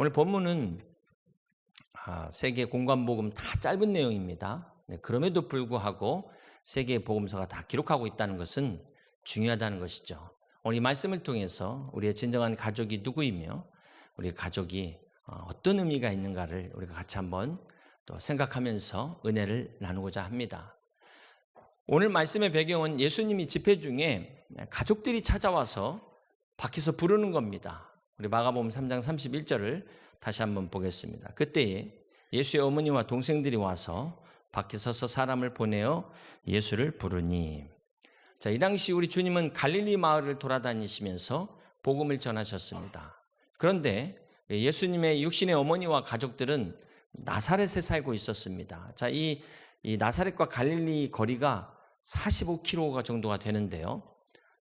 오늘 본문은 세계 공관복음 다 짧은 내용입니다. 그럼에도 불구하고 세계 복음서가 다 기록하고 있다는 것은 중요하다는 것이죠. 오늘 이 말씀을 통해서 우리의 진정한 가족이 누구이며 우리 가족이 어떤 의미가 있는가를 우리가 같이 한번 또 생각하면서 은혜를 나누고자 합니다. 오늘 말씀의 배경은 예수님이 집회 중에 가족들이 찾아와서 밖에서 부르는 겁니다. 우리 마가복음 3장 31절을 다시 한번 보겠습니다. 그때에 예수의 어머니와 동생들이 와서 밖에 서서 사람을 보내어 예수를 부르니. 자, 이 당시 우리 주님은 갈릴리 마을을 돌아다니시면서 복음을 전하셨습니다. 그런데 예수님의 육신의 어머니와 가족들은 나사렛에 살고 있었습니다. 자, 이 나사렛과 갈릴리 거리가 45km 정도가 되는데요.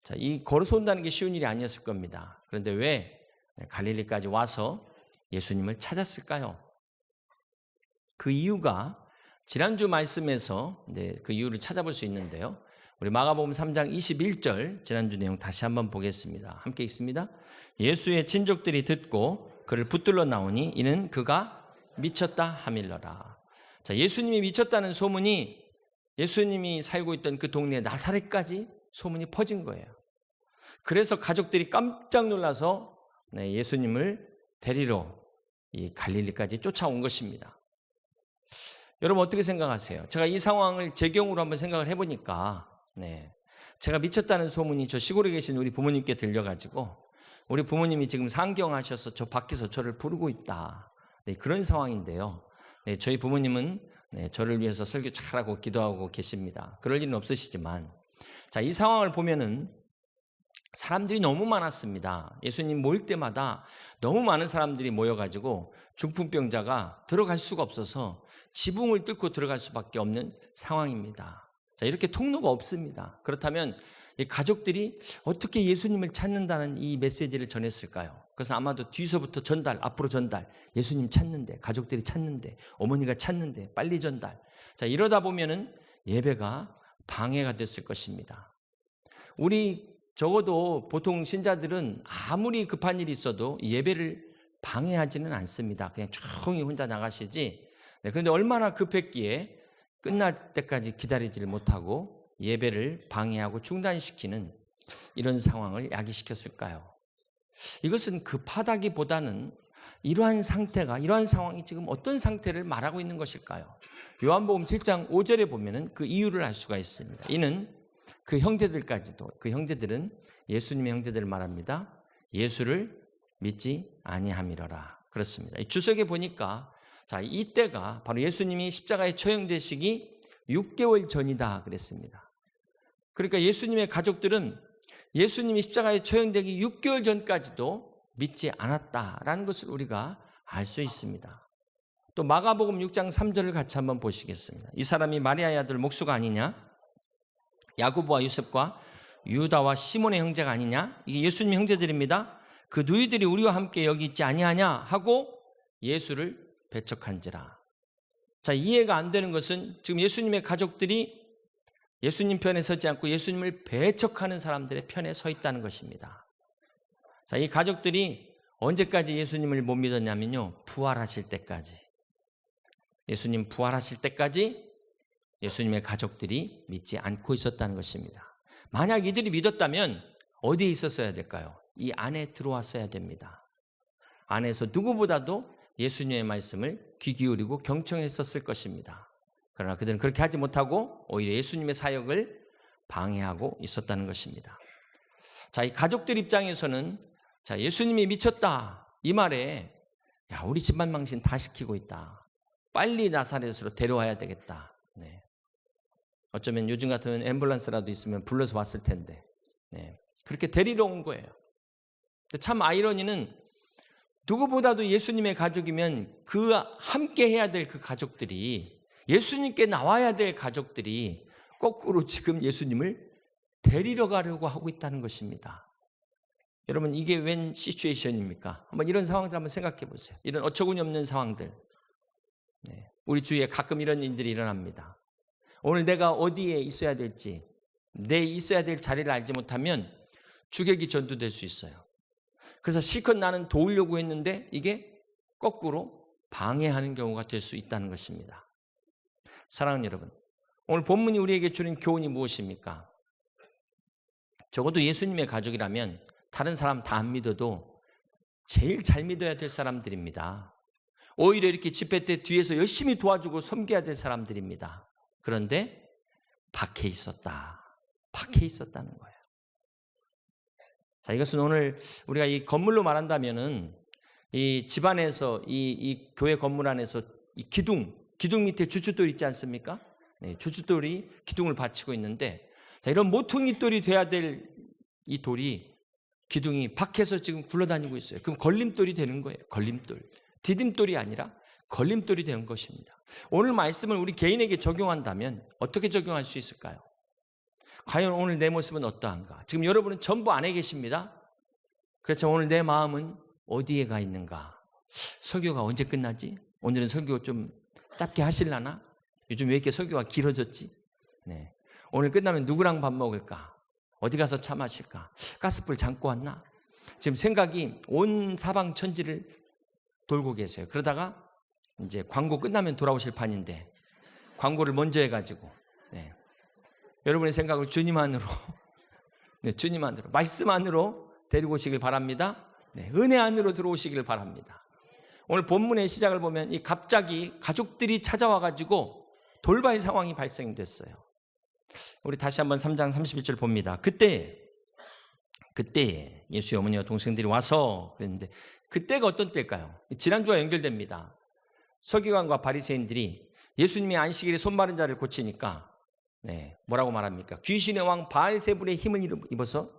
자, 이 걸어서 온다는 게 쉬운 일이 아니었을 겁니다. 그런데 왜 갈릴리까지 와서 예수님을 찾았을까요? 그 이유가 지난주 말씀에서 그 이유를 찾아볼 수 있는데요. 우리 마가복음 3장 21절 지난주 내용 다시 한번 보겠습니다. 함께 읽습니다. 예수의 친족들이 듣고 그를 붙들러 나오니 이는 그가 미쳤다 하밀러라. 자, 예수님이 미쳤다는 소문이 예수님이 살고 있던 그 동네 나사렛까지 소문이 퍼진 거예요. 그래서 가족들이 깜짝 놀라서 예수님을 데리러 이 갈릴리까지 쫓아온 것입니다. 여러분 어떻게 생각하세요? 제가 이 상황을 제 경우로 한번 생각을 해보니까 제가 미쳤다는 소문이 저 시골에 계신 우리 부모님께 들려가지고 우리 부모님이 지금 상경하셔서 저 밖에서 저를 부르고 있다. 그런 상황인데요. 저희 부모님은 저를 위해서 설교 잘하고 기도하고 계십니다. 그럴 일은 없으시지만 자, 이 상황을 보면은 사람들이 너무 많았습니다. 예수님 모일 때마다 너무 많은 사람들이 모여가지고 중풍병자가 들어갈 수가 없어서 지붕을 뚫고 들어갈 수밖에 없는 상황입니다. 자, 이렇게 통로가 없습니다. 그렇다면 이 가족들이 어떻게 예수님을 찾는다는 이 메시지를 전했을까요? 그래서 아마도 뒤서부터 전달, 앞으로 전달, 예수님 찾는데, 가족들이 찾는데, 어머니가 찾는데, 빨리 전달. 자, 이러다 보면은 예배가 방해가 됐을 것입니다. 우리 적어도 보통 신자들은 아무리 급한 일이 있어도 예배를 방해하지는 않습니다. 그냥 조용히 혼자 나가시지. 그런데 얼마나 급했기에 끝날 때까지 기다리지를 못하고 예배를 방해하고 중단시키는 이런 상황을 야기시켰을까요? 이것은 급하다기보다는 이러한 상황이 지금 어떤 상태를 말하고 있는 것일까요? 요한복음 7장 5절에 보면은 그 이유를 알 수가 있습니다. 이는 그 형제들은 예수님의 형제들을 말합니다. 예수를 믿지 아니함이러라. 그렇습니다. 이 주석에 보니까 자, 이때가 바로 예수님이 십자가에 처형되시기 6개월 전이다 그랬습니다. 그러니까 예수님의 가족들은 예수님이 십자가에 처형되기 6개월 전까지도 믿지 않았다라는 것을 우리가 알 수 있습니다. 또 마가복음 6장 3절을 같이 한번 보시겠습니다. 이 사람이 마리아의 아들 목수가 아니냐? 야고보와 요셉과 유다와 시몬의 형제가 아니냐? 이게 예수님의 형제들입니다. 그 누이들이 우리와 함께 여기 있지 아니하냐? 하고 예수를 배척한지라. 자, 이해가 안 되는 것은 지금 예수님의 가족들이 예수님 편에 서지 않고 예수님을 배척하는 사람들의 편에 서 있다는 것입니다. 자, 이 가족들이 언제까지 예수님을 못 믿었냐면요, 부활하실 때까지. 예수님 부활하실 때까지 예수님의 가족들이 믿지 않고 있었다는 것입니다. 만약 이들이 믿었다면 어디에 있었어야 될까요? 이 안에 들어왔어야 됩니다. 안에서 누구보다도 예수님의 말씀을 귀 기울이고 경청했었을 것입니다. 그러나 그들은 그렇게 하지 못하고 오히려 예수님의 사역을 방해하고 있었다는 것입니다. 자, 이 가족들 입장에서는 자, 예수님이 미쳤다 이 말에 야, 우리 집안 망신 다 시키고 있다. 빨리 나사렛으로 데려와야 되겠다. 어쩌면 요즘 같으면 앰뷸런스라도 있으면 불러서 왔을 텐데 그렇게 데리러 온 거예요. 참 아이러니는 누구보다도 예수님의 가족이면 그 함께 해야 될 그 가족들이 예수님께 나와야 될 가족들이 거꾸로 지금 예수님을 데리러 가려고 하고 있다는 것입니다. 여러분 이게 웬 시츄에이션입니까? 한번 이런 상황들 한번 생각해 보세요. 이런 어처구니 없는 상황들. 우리 주위에 가끔 이런 일들이 일어납니다. 오늘 내가 어디에 있어야 될지 내 있어야 될 자리를 알지 못하면 주객이 전도될 수 있어요. 그래서 실컷 나는 도우려고 했는데 이게 거꾸로 방해하는 경우가 될 수 있다는 것입니다. 사랑하는 여러분, 오늘 본문이 우리에게 주는 교훈이 무엇입니까? 적어도 예수님의 가족이라면 다른 사람 다 안 믿어도 제일 잘 믿어야 될 사람들입니다. 오히려 이렇게 집회 때 뒤에서 열심히 도와주고 섬겨야 될 사람들입니다. 그런데 밖에 있었다는 거예요. 자, 이것은 오늘 우리가 이 건물로 말한다면은 이 집안에서 이 교회 건물 안에서 이 기둥 밑에 주춧돌이 있지 않습니까? 네, 주춧돌이 기둥을 받치고 있는데, 자, 이런 모퉁이 돌이 돼야 될 이 돌이 기둥이 밖에서 지금 굴러다니고 있어요. 그럼 걸림돌이 되는 거예요. 걸림돌. 디딤돌이 아니라 걸림돌이 되는 것입니다. 오늘 말씀을 우리 개인에게 적용한다면 어떻게 적용할 수 있을까요? 과연 오늘 내 모습은 어떠한가? 지금 여러분은 전부 안에 계십니다. 그렇죠. 오늘 내 마음은 어디에 가 있는가? 설교가 언제 끝나지? 오늘은 설교 좀 짧게 하실라나? 요즘 왜 이렇게 설교가 길어졌지? 네. 오늘 끝나면 누구랑 밥 먹을까? 어디 가서 차 마실까? 가스불 잠고 왔나? 지금 생각이 온 사방 천지를 돌고 계세요. 그러다가 이제 광고 끝나면 돌아오실 판인데 광고를 먼저 해가지고, 네. 여러분의 생각을 주님 안으로, 네, 주님 안으로, 말씀 안으로 데리고 오시길 바랍니다. 네, 은혜 안으로 들어오시길 바랍니다. 오늘 본문의 시작을 보면 이 갑자기 가족들이 찾아와가지고 돌발 상황이 발생됐어요. 우리 다시 한번 3장 31절 봅니다. 그때 예수의 어머니와 동생들이 와서 그랬는데, 그때가 어떤 때일까요? 지난주와 연결됩니다. 서기관과 바리새인들이 예수님이 안식일에 손마른 자를 고치니까, 네, 뭐라고 말합니까? 귀신의 왕 바알세불의 힘을 입어서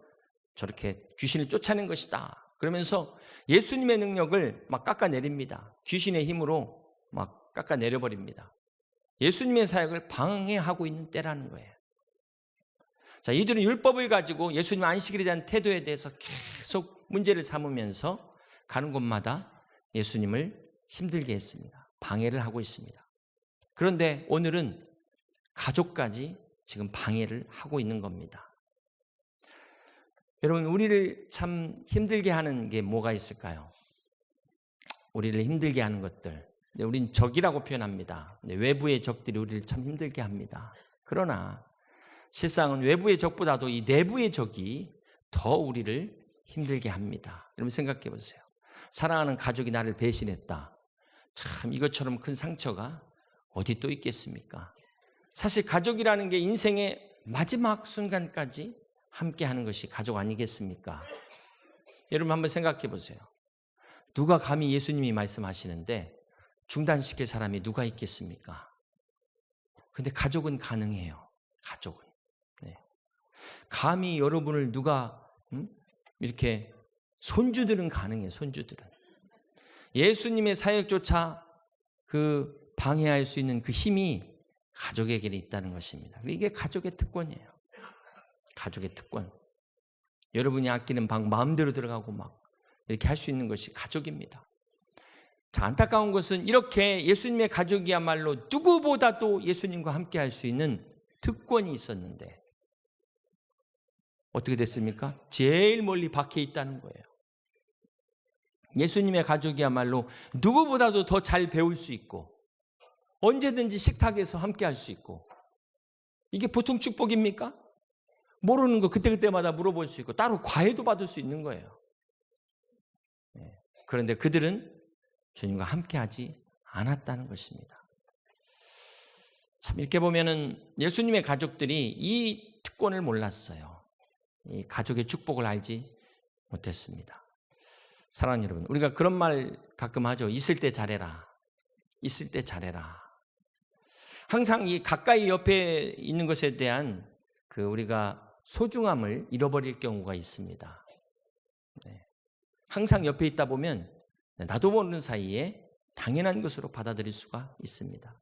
저렇게 귀신을 쫓아낸 것이다. 그러면서 예수님의 능력을 막 깎아내립니다. 귀신의 힘으로 막 깎아내려버립니다. 예수님의 사역을 방해하고 있는 때라는 거예요. 자, 이들은 율법을 가지고 예수님 안식일에 대한 태도에 대해서 계속 문제를 삼으면서 가는 곳마다 예수님을 힘들게 했습니다. 방해를 하고 있습니다. 그런데 오늘은 가족까지 지금 방해를 하고 있는 겁니다. 여러분, 우리를 참 힘들게 하는 게 뭐가 있을까요? 우리를 힘들게 하는 것들. 우린 적이라고 표현합니다. 외부의 적들이 우리를 참 힘들게 합니다. 그러나 실상은 외부의 적보다도 이 내부의 적이 더 우리를 힘들게 합니다. 여러분 생각해 보세요. 사랑하는 가족이 나를 배신했다. 참 이것처럼 큰 상처가 어디 또 있겠습니까? 사실 가족이라는 게 인생의 마지막 순간까지 함께하는 것이 가족 아니겠습니까? 여러분 한번 생각해 보세요. 누가 감히 예수님이 말씀하시는데 중단시킬 사람이 누가 있겠습니까? 근데 가족은 가능해요. 가족은. 네. 감히 여러분을 누가 이렇게 손주들은 가능해요. 손주들은. 예수님의 사역조차 그 방해할 수 있는 그 힘이 가족에게 있다는 것입니다. 이게 가족의 특권이에요. 가족의 특권. 여러분이 아끼는 방 마음대로 들어가고 막 이렇게 할 수 있는 것이 가족입니다. 자, 안타까운 것은 이렇게 예수님의 가족이야말로 누구보다도 예수님과 함께 할 수 있는 특권이 있었는데 어떻게 됐습니까? 제일 멀리 밖에 있다는 거예요. 예수님의 가족이야말로 누구보다도 더 잘 배울 수 있고 언제든지 식탁에서 함께 할 수 있고, 이게 보통 축복입니까? 모르는 거 그때그때마다 물어볼 수 있고 따로 과외도 받을 수 있는 거예요. 그런데 그들은 주님과 함께하지 않았다는 것입니다. 참 이렇게 보면은 예수님의 가족들이 이 특권을 몰랐어요. 이 가족의 축복을 알지 못했습니다. 사랑하는 여러분, 우리가 그런 말 가끔 하죠. 있을 때 잘해라. 있을 때 잘해라. 항상 이 가까이 옆에 있는 것에 대한 그 우리가 소중함을 잃어버릴 경우가 있습니다. 네. 항상 옆에 있다 보면 나도 모르는 사이에 당연한 것으로 받아들일 수가 있습니다.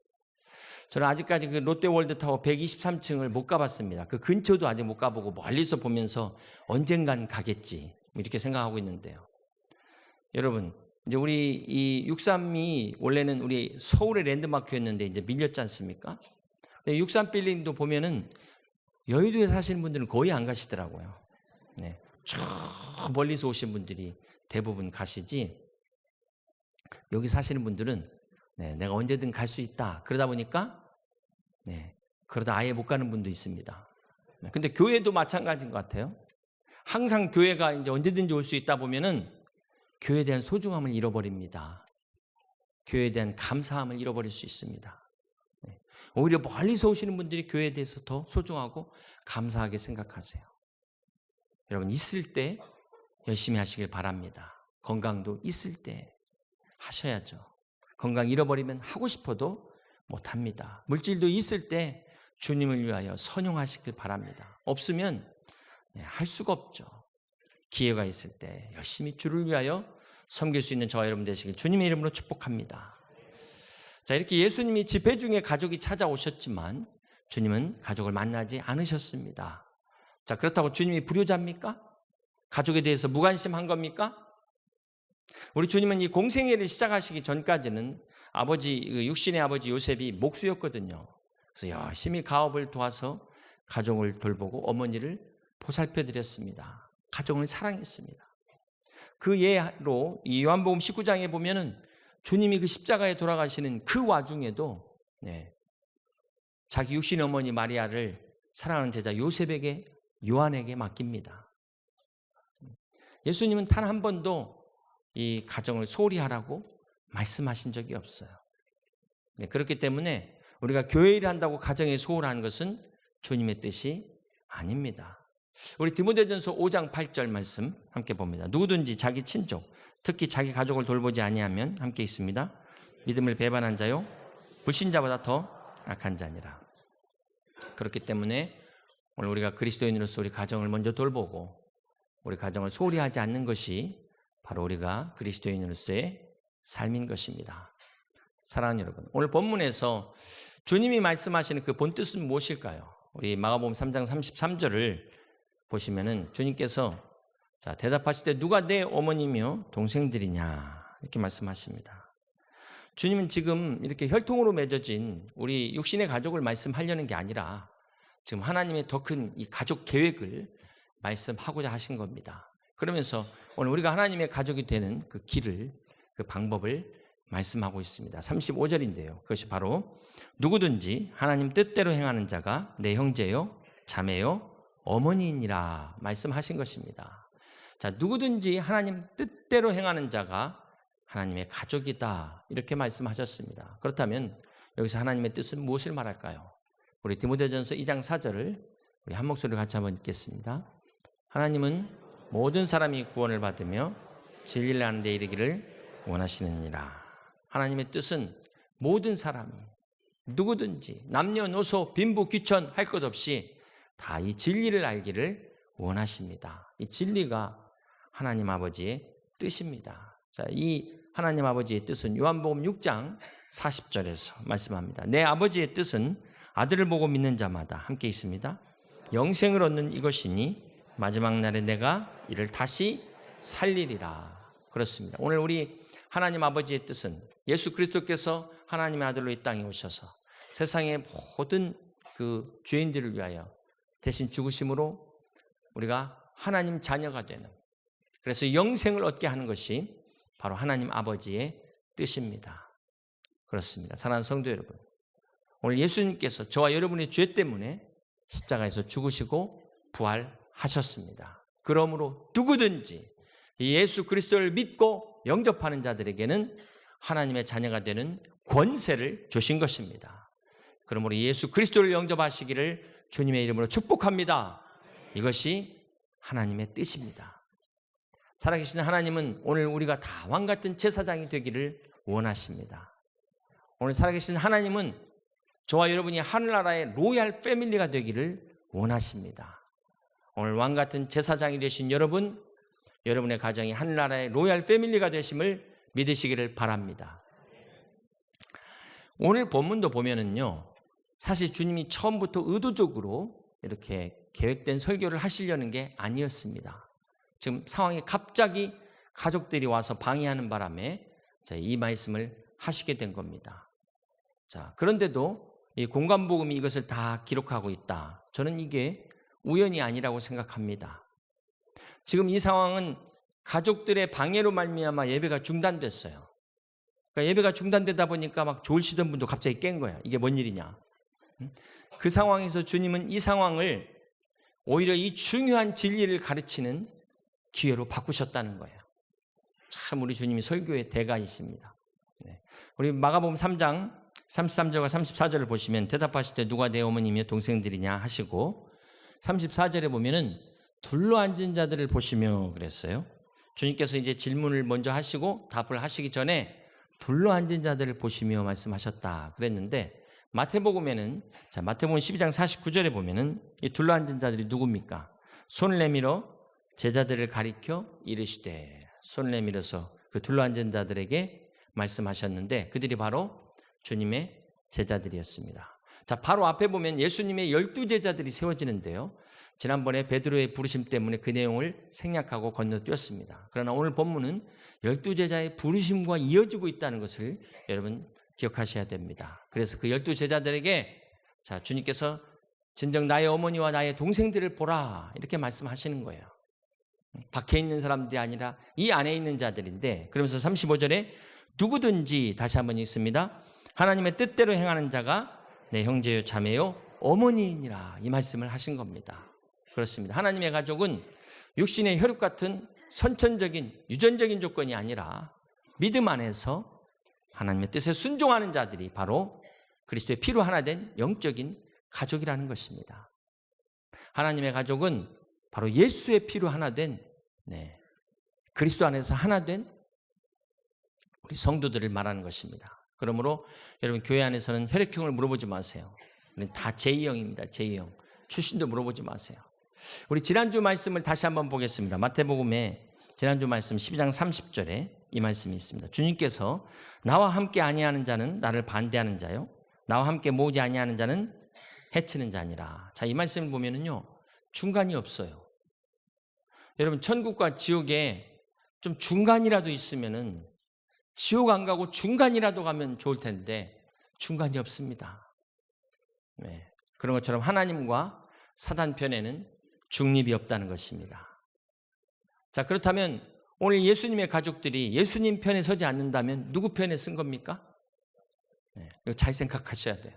저는 아직까지 그 롯데월드타워 123층을 못 가봤습니다. 그 근처도 아직 못 가보고 멀리서 보면서 언젠간 가겠지 이렇게 생각하고 있는데요. 여러분, 이제 우리 이 63이 원래는 우리 서울의 랜드마크였는데 이제 밀렸지 않습니까? 63 빌딩도 보면은 여의도에 사시는 분들은 거의 안 가시더라고요. 네. 저 멀리서 오신 분들이 대부분 가시지. 여기 사시는 분들은 내가 언제든 갈 수 있다. 그러다 보니까 그러다 아예 못 가는 분도 있습니다. 근데 교회도 마찬가지인 것 같아요. 항상 교회가 이제 언제든지 올 수 있다 보면은 교회에 대한 소중함을 잃어버립니다. 교회에 대한 감사함을 잃어버릴 수 있습니다. 오히려 멀리서 오시는 분들이 교회에 대해서 더 소중하고 감사하게 생각하세요. 여러분, 있을 때 열심히 하시길 바랍니다. 건강도 있을 때 하셔야죠. 건강 잃어버리면 하고 싶어도 못합니다. 물질도 있을 때 주님을 위하여 선용하시길 바랍니다. 없으면 할 수가 없죠. 기회가 있을 때 열심히 주를 위하여 섬길 수 있는 저와 여러분 되시길 주님의 이름으로 축복합니다. 자, 이렇게 예수님이 집회 중에 가족이 찾아오셨지만 주님은 가족을 만나지 않으셨습니다. 자, 그렇다고 주님이 불효자입니까? 가족에 대해서 무관심한 겁니까? 우리 주님은 이 공생애를 시작하시기 전까지는 육신의 아버지 요셉이 목수였거든요. 그래서 열심히 가업을 도와서 가족을 돌보고 어머니를 보살펴 드렸습니다. 가족을 사랑했습니다. 그 예로 이 요한복음 19장에 보면은 주님이 그 십자가에 돌아가시는 그 와중에도 자기 육신의 어머니 마리아를 사랑하는 제자 요한에게 맡깁니다. 예수님은 단 한 번도 이 가정을 소홀히 하라고 말씀하신 적이 없어요. 그렇기 때문에 우리가 교회 일을 한다고 가정에 소홀한 것은 주님의 뜻이 아닙니다. 우리 디모데전서 5장 8절 말씀 함께 봅니다. 누구든지 자기 친족, 특히 자기 가족을 돌보지 아니하면 함께 있습니다. 믿음을 배반한 자요 불신자보다 더 악한 자니라. 그렇기 때문에 오늘 우리가 그리스도인으로서 우리 가정을 먼저 돌보고 우리 가정을 소홀히 하지 않는 것이 바로 우리가 그리스도인으로서의 삶인 것입니다. 사랑하는 여러분, 오늘 본문에서 주님이 말씀하시는 그 본뜻은 무엇일까요? 우리 마가복음 3장 33절을 보시면은 주님께서 대답하실 때 누가 내 어머니며 동생들이냐 이렇게 말씀하십니다. 주님은 지금 이렇게 혈통으로 맺어진 우리 육신의 가족을 말씀하려는 게 아니라 지금 하나님의 더 큰 이 가족 계획을 말씀하고자 하신 겁니다. 그러면서 오늘 우리가 하나님의 가족이 되는 그 길을, 그 방법을 말씀하고 있습니다. 35절인데요. 그것이 바로 누구든지 하나님 뜻대로 행하는 자가 내 형제요, 자매요, 어머니이니라 말씀하신 것입니다. 자, 누구든지 하나님 뜻대로 행하는 자가 하나님의 가족이다 이렇게 말씀하셨습니다. 그렇다면 여기서 하나님의 뜻은 무엇을 말할까요? 우리 디모데전서 2장 4절을 우리 한 목소리로 같이 한번 읽겠습니다. 하나님은 모든 사람이 구원을 받으며 진리를 아는 데 이르기를 원하시느니라. 하나님의 뜻은 모든 사람이 누구든지 남녀노소 빈부 귀천 할 것 없이 다 이 진리를 알기를 원하십니다. 이 진리가 하나님 아버지의 뜻입니다. 자, 이 하나님 아버지의 뜻은 요한복음 6장 40절에서 말씀합니다. 내 아버지의 뜻은 아들을 보고 믿는 자마다 함께 있습니다. 영생을 얻는 이것이니 마지막 날에 내가 이를 다시 살리리라. 그렇습니다. 오늘 우리 하나님 아버지의 뜻은 예수 그리스도께서 하나님의 아들로 이 땅에 오셔서 세상의 모든 그 죄인들을 위하여 대신 죽으심으로 우리가 하나님 자녀가 되는, 그래서 영생을 얻게 하는 것이 바로 하나님 아버지의 뜻입니다. 그렇습니다. 사랑하는 성도 여러분, 오늘 예수님께서 저와 여러분의 죄 때문에 십자가에서 죽으시고 부활하셨습니다. 그러므로 누구든지 예수 그리스도를 믿고 영접하는 자들에게는 하나님의 자녀가 되는 권세를 주신 것입니다. 그러므로 예수 그리스도를 영접하시기를 주님의 이름으로 축복합니다. 이것이 하나님의 뜻입니다. 살아계신 하나님은 오늘 우리가 다 왕같은 제사장이 되기를 원하십니다. 오늘 살아계신 하나님은 저와 여러분이 하늘나라의 로얄 패밀리가 되기를 원하십니다. 오늘 왕같은 제사장이 되신 여러분, 여러분의 가정이 하늘나라의 로얄 패밀리가 되심을 믿으시기를 바랍니다. 오늘 본문도 보면은요, 사실 주님이 처음부터 의도적으로 이렇게 계획된 설교를 하시려는 게 아니었습니다. 지금 상황이 갑자기 가족들이 와서 방해하는 바람에 이 말씀을 하시게 된 겁니다. 자, 그런데도 이 공관복음이 이것을 다 기록하고 있다. 저는 이게 우연이 아니라고 생각합니다. 지금 이 상황은 가족들의 방해로 말미암아 예배가 중단됐어요. 그러니까 예배가 중단되다 보니까 막 졸시던 분도 갑자기 깬 거야. 이게 뭔 일이냐. 그 상황에서 주님은 이 상황을 오히려 이 중요한 진리를 가르치는 기회로 바꾸셨다는 거예요. 참 우리 주님이 설교의 대가이십니다. 우리 마가복음 3장 33절과 34절을 보시면 대답하실 때 누가 내 어머니며 동생들이냐 하시고 34절에 보면은 둘러앉은 자들을 보시며 그랬어요. 주님께서 이제 질문을 먼저 하시고 답을 하시기 전에 둘러앉은 자들을 보시며 말씀하셨다 그랬는데 마태복음에는 마태복음 12장 49절에 보면은 이 둘러앉은 자들이 누굽니까? 손을 내밀어 제자들을 가리켜 이르시되 손을 내밀어서 그 둘러앉은 자들에게 말씀하셨는데 그들이 바로 주님의 제자들이었습니다. 자, 바로 앞에 보면 예수님의 12제자들이 세워지는데요. 지난번에 베드로의 부르심 때문에 그 내용을 생략하고 건너뛰었습니다. 그러나 오늘 본문은 12제자의 부르심과 이어지고 있다는 것을 여러분 기억하셔야 됩니다. 그래서 그 12제자들에게 자, 주님께서 진정 나의 어머니와 나의 동생들을 보라 이렇게 말씀하시는 거예요. 밖에 있는 사람들이 아니라 이 안에 있는 자들인데 그러면서 35절에 누구든지 다시 한번 읽습니다. 하나님의 뜻대로 행하는 자가 내 형제요 자매요 어머니이니라 이 말씀을 하신 겁니다. 그렇습니다. 하나님의 가족은 육신의 혈육 같은 선천적인 유전적인 조건이 아니라 믿음 안에서 하나님의 뜻에 순종하는 자들이 바로 그리스도의 피로 하나 된 영적인 가족이라는 것입니다. 하나님의 가족은 바로 예수의 피로 하나 된 그리스도 안에서 하나 된 우리 성도들을 말하는 것입니다. 그러므로 여러분 교회 안에서는 혈액형을 물어보지 마세요. 우리는 다 제2형입니다. 제2형. 출신도 물어보지 마세요. 우리 지난주 말씀을 다시 한번 보겠습니다. 마태복음에 지난주 말씀 12장 30절에 이 말씀이 있습니다. 주님께서 나와 함께 아니하는 자는 나를 반대하는 자요 나와 함께 모으지 아니하는 자는 해치는 자니라. 자, 이 말씀을 보면은요 중간이 없어요. 여러분 천국과 지옥에 좀 중간이라도 있으면은 지옥 안 가고 중간이라도 가면 좋을 텐데 중간이 없습니다. 그런 것처럼 하나님과 사단 편에는 중립이 없다는 것입니다. 자, 그렇다면 오늘 예수님의 가족들이 예수님 편에 서지 않는다면 누구 편에 쓴 겁니까? 이거 잘 생각하셔야 돼요.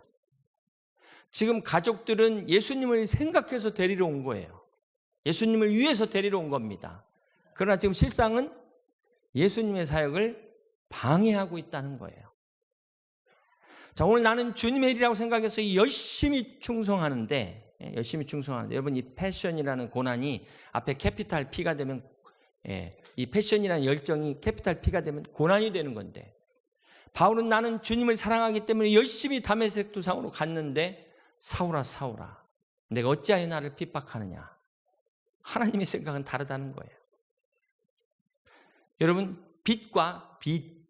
지금 가족들은 예수님을 생각해서 데리러 온 거예요. 예수님을 위해서 데리러 온 겁니다. 그러나 지금 실상은 예수님의 사역을 방해하고 있다는 거예요. 자, 오늘 나는 주님의 일이라고 생각해서 열심히 충성하는데 여러분 이 패션이라는 고난이 앞에 캐피탈 P가 되면 이 패션이라는 열정이 캐피탈 P가 되면 고난이 되는 건데 바울은 나는 주님을 사랑하기 때문에 열심히 다메섹 도상으로 갔는데 사울아 사울아 내가 어찌하여 나를 핍박하느냐. 하나님의 생각은 다르다는 거예요. 여러분 빛과 빛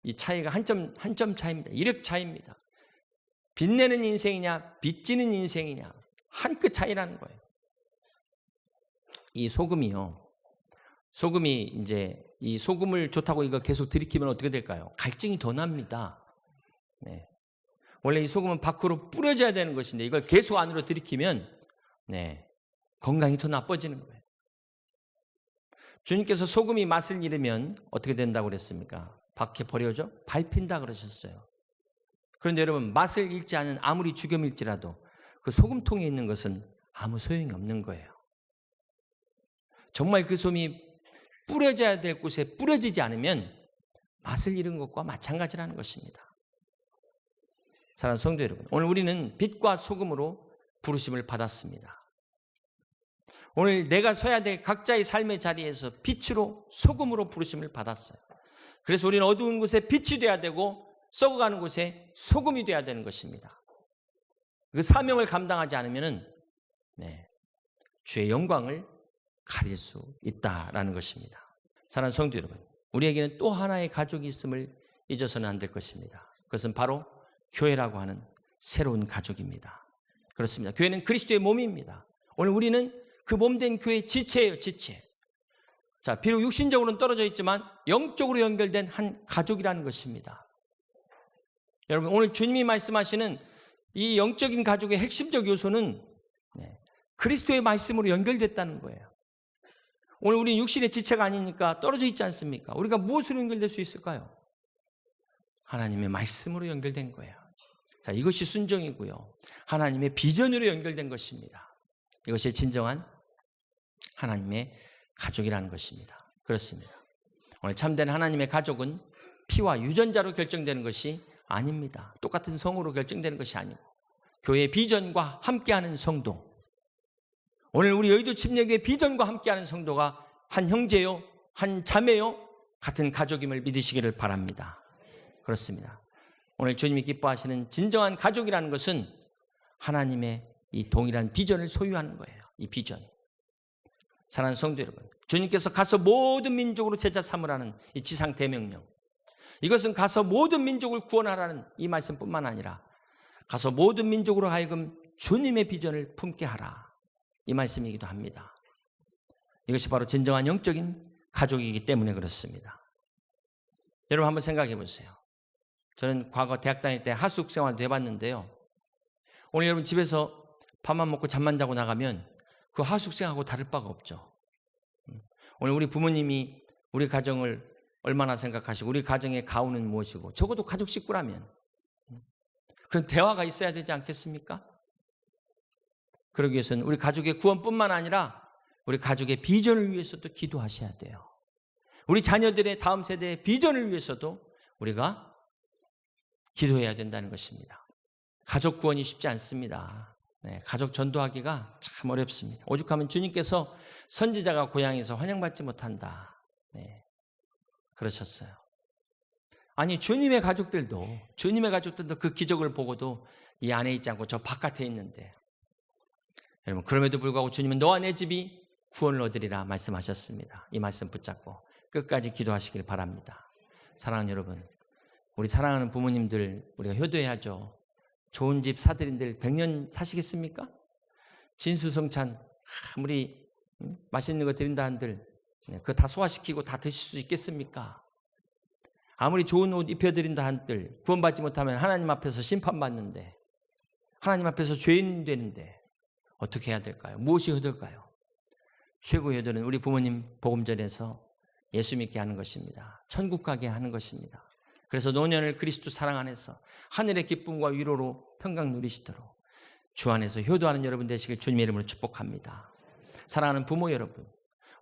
이 차이가 한 점 차이입니다. 이력 차이입니다. 빛내는 인생이냐 빛지는 인생이냐 한 끗 차이라는 거예요. 이 소금이요. 소금이 이제 이 소금을 좋다고 이거 계속 들이키면 어떻게 될까요? 갈증이 더 납니다. 원래 이 소금은 밖으로 뿌려져야 되는 것인데 이걸 계속 안으로 들이키면 건강이 더 나빠지는 거예요. 주님께서 소금이 맛을 잃으면 어떻게 된다고 그랬습니까? 밖에 버려져 밟힌다 그러셨어요. 그런데 여러분 맛을 잃지 않은 아무리 죽염일지라도 그 소금통에 있는 것은 아무 소용이 없는 거예요. 정말 그 소금이 뿌려져야 될 곳에 뿌려지지 않으면 맛을 잃은 것과 마찬가지라는 것입니다. 사랑하는 성도 여러분, 오늘 우리는 빛과 소금으로 부르심을 받았습니다. 오늘 내가 서야 될 각자의 삶의 자리에서 빛으로 소금으로 부르심을 받았어요. 그래서 우리는 어두운 곳에 빛이 돼야 되고 썩어가는 곳에 소금이 돼야 되는 것입니다. 그 사명을 감당하지 않으면 주의 영광을 가릴 수 있다라는 것입니다. 사랑하는 성도 여러분, 우리에게는 또 하나의 가족이 있음을 잊어서는 안 될 것입니다. 그것은 바로 교회라고 하는 새로운 가족입니다. 그렇습니다. 교회는 그리스도의 몸입니다. 오늘 우리는 그 몸된 교회의 지체예요, 지체. 자, 비록 육신적으로는 떨어져 있지만 영적으로 연결된 한 가족이라는 것입니다. 여러분, 오늘 주님이 말씀하시는 이 영적인 가족의 핵심적 요소는 그리스도의 말씀으로 연결됐다는 거예요. 오늘 우리는 육신의 지체가 아니니까 떨어져 있지 않습니까? 우리가 무엇으로 연결될 수 있을까요? 하나님의 말씀으로 연결된 거예요. 자, 이것이 순종이고요. 하나님의 비전으로 연결된 것입니다. 이것이 진정한 하나님의 가족이라는 것입니다. 그렇습니다. 오늘 참된 하나님의 가족은 피와 유전자로 결정되는 것이 아닙니다. 똑같은 성으로 결정되는 것이 아니고 교회의 비전과 함께하는 성도, 오늘 우리 여의도 침례교회 비전과 함께하는 성도가 한 형제요, 한 자매요, 같은 가족임을 믿으시기를 바랍니다. 그렇습니다. 오늘 주님이 기뻐하시는 진정한 가족이라는 것은 하나님의 이 동일한 비전을 소유하는 거예요. 이 비전. 사랑하는 성도 여러분, 주님께서 가서 모든 민족으로 제자 삼으라는 이 지상 대명령, 이것은 가서 모든 민족을 구원하라는 이 말씀뿐만 아니라 가서 모든 민족으로 하여금 주님의 비전을 품게 하라, 이 말씀이기도 합니다. 이것이 바로 진정한 영적인 가족이기 때문에 그렇습니다. 여러분 한번 생각해 보세요. 저는 과거 대학 다닐 때 하숙 생활도 해봤는데요. 오늘 여러분 집에서 밥만 먹고 잠만 자고 나가면 그 하숙생하고 다를 바가 없죠. 오늘 우리 부모님이 우리 가정을 얼마나 생각하시고 우리 가정의 가훈은 무엇이고, 적어도 가족 식구라면 그런 대화가 있어야 되지 않겠습니까? 그러기 위해서는 우리 가족의 구원뿐만 아니라 우리 가족의 비전을 위해서도 기도하셔야 돼요. 우리 자녀들의 다음 세대의 비전을 위해서도 우리가 기도해야 된다는 것입니다. 가족 구원이 쉽지 않습니다. 네, 가족 전도하기가 참 어렵습니다. 오죽하면 주님께서 선지자가 고향에서 환영받지 못한다, 네, 그러셨어요. 아니 주님의 가족들도 그 기적을 보고도 이 안에 있지 않고 저 바깥에 있는데, 여러분 그럼에도 불구하고 주님은 너와 내 집이 구원을 얻으리라 말씀하셨습니다. 이 말씀 붙잡고 끝까지 기도하시길 바랍니다. 사랑하는 여러분, 우리 사랑하는 부모님들 우리가 효도해야죠. 좋은 집 사드린들 100년 사시겠습니까? 진수성찬 아무리 맛있는 거 드린다 한들 그거 다 소화시키고 다 드실 수 있겠습니까? 아무리 좋은 옷 입혀드린다 한들 구원받지 못하면 하나님 앞에서 심판받는데, 하나님 앞에서 죄인 되는데 어떻게 해야 될까요? 무엇이 효도일까요? 최고의 효도는 우리 부모님 복음전에서 예수 믿게 하는 것입니다. 천국 가게 하는 것입니다. 그래서 노년을 그리스도 사랑 안에서 하늘의 기쁨과 위로로 평강 누리시도록 주 안에서 효도하는 여러분 되시길 주님의 이름으로 축복합니다. 사랑하는 부모 여러분,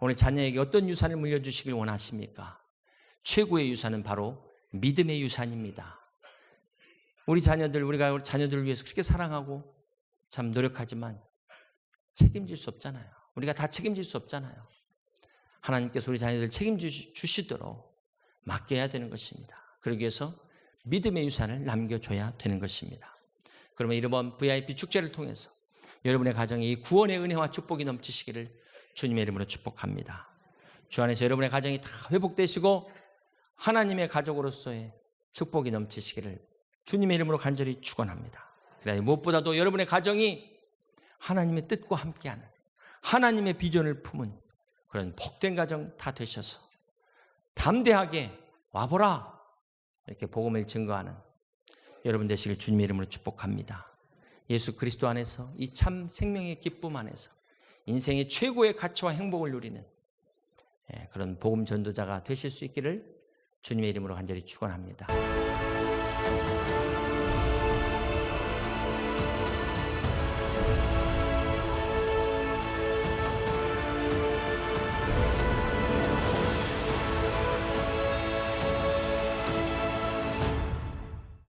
오늘 자녀에게 어떤 유산을 물려주시길 원하십니까? 최고의 유산은 바로 믿음의 유산입니다. 우리가 자녀들을 위해서 그렇게 사랑하고 참 노력하지만 책임질 수 없잖아요. 우리가 다 책임질 수 없잖아요. 하나님께서 우리 자녀들 책임주시도록 맡겨야 되는 것입니다. 그러기 위해서 믿음의 유산을 남겨줘야 되는 것입니다. 그러면 이번 VIP 축제를 통해서 여러분의 가정에 이 구원의 은혜와 축복이 넘치시기를 주님의 이름으로 축복합니다. 주 안에서 여러분의 가정이 다 회복되시고 하나님의 가족으로서의 축복이 넘치시기를 주님의 이름으로 간절히 축원합니다. 그래야 무엇보다도 여러분의 가정이 하나님의 뜻과 함께하는 하나님의 비전을 품은 그런 복된 가정 다 되셔서 담대하게 와보라 이렇게 복음을 증거하는 여러분 되시길 주님의 이름으로 축복합니다. 예수 그리스도 안에서 이 참 생명의 기쁨 안에서 인생의 최고의 가치와 행복을 누리는 그런 복음 전도자가 되실 수 있기를 주님의 이름으로 간절히 축원합니다.